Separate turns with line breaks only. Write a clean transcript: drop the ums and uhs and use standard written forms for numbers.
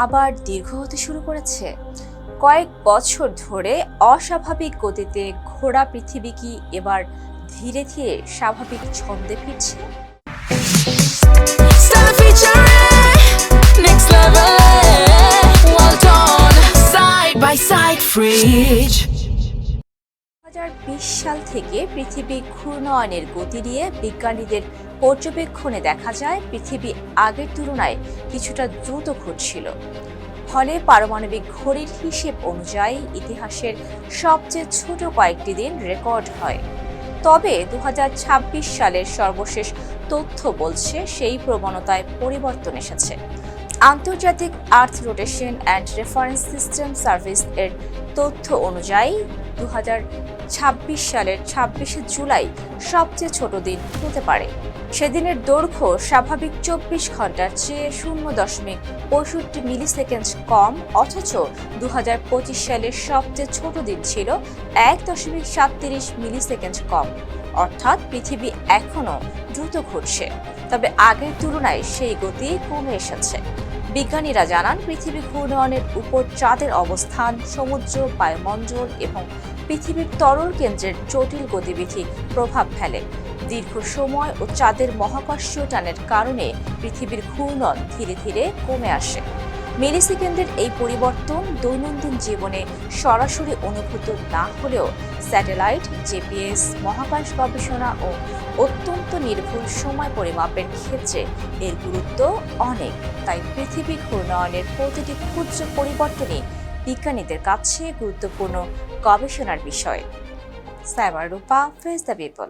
আবার দীর্ঘ হতে শুরু করেছে? কয়েক বছর ধরে অস্বাভাবিক গতিতে ঘোরা পৃথিবী কি এবার ধীরে ধীরে স্বাভাবিক ছন্দে ফিরছে?
Next level, well done, side by side fridge.
2020 সাল থেকে পৃথিবী ঘূর্ণায়নের গতি নিয়ে বিজ্ঞানীদের পর্যবেক্ষণে দেখা যায় পৃথিবী আগের তুলনায় কিছুটা দ্রুত ঘুরছিল। ফলে পারমাণবিক ঘড়ির হিসেব অনুযায়ী ইতিহাসের সবচেয়ে ছোট কয়েকটি দিন রেকর্ড হয়। তবে 2026 সালের সর্বশেষ তথ্য বলছে সেই প্রবণতায় পরিবর্তন এসেছে। আন্তর্জাতিক earth rotation and reference system service এর তথ্য অনুযায়ী 2026 সালের 26শে জুলাই সবচেয়ে ছোট দিন হতে পারে। সেদিনের দৈর্ঘ্য স্বাভাবিক 24 ঘন্টার চেয়ে 0.65 মিলিসেকেন্ড কম, অথচ 2025 সালের সবচেয়ে ছোট দিন ছিল 1.37 মিলিসেকেন্ড কম। অর্থাৎ পৃথিবী এখনও দ্রুত ঘুরছে, তবে আগের তুলনায় সেই গতি কমে এসেছে। বিজ্ঞানীরা জানান, পৃথিবী ঘূর্ণায়নের উপর চাঁদের অবস্থান, সমুদ্র, বায়ুমণ্ডল এবং পৃথিবীর তরল কেন্দ্রের জটিল গতিবিধি প্রভাব ফেলে। দীর্ঘ সময় ও চাঁদের মহাকর্ষীয় টানের কারণে পৃথিবীর ঘূর্ণন ধীরে ধীরে কমে আসে। মিলিসেকেন্ডের এই পরিবর্তন দৈনন্দিন জীবনে সরাসরি অনুভূত না হলেও স্যাটেলাইট, জিপিএস, মহাকাশ গবেষণা ও অত্যন্ত নির্ভুল সময় পরিমাপের ক্ষেত্রে এর গুরুত্ব অনেক। তাই পৃথিবী ঘূর্ণায়নের প্রতিটি ক্ষুদ্র পরিবর্তনই বিজ্ঞানীদের কাছে গুরুত্বপূর্ণ গবেষণার বিষয়। Cyber Rupa, face the people.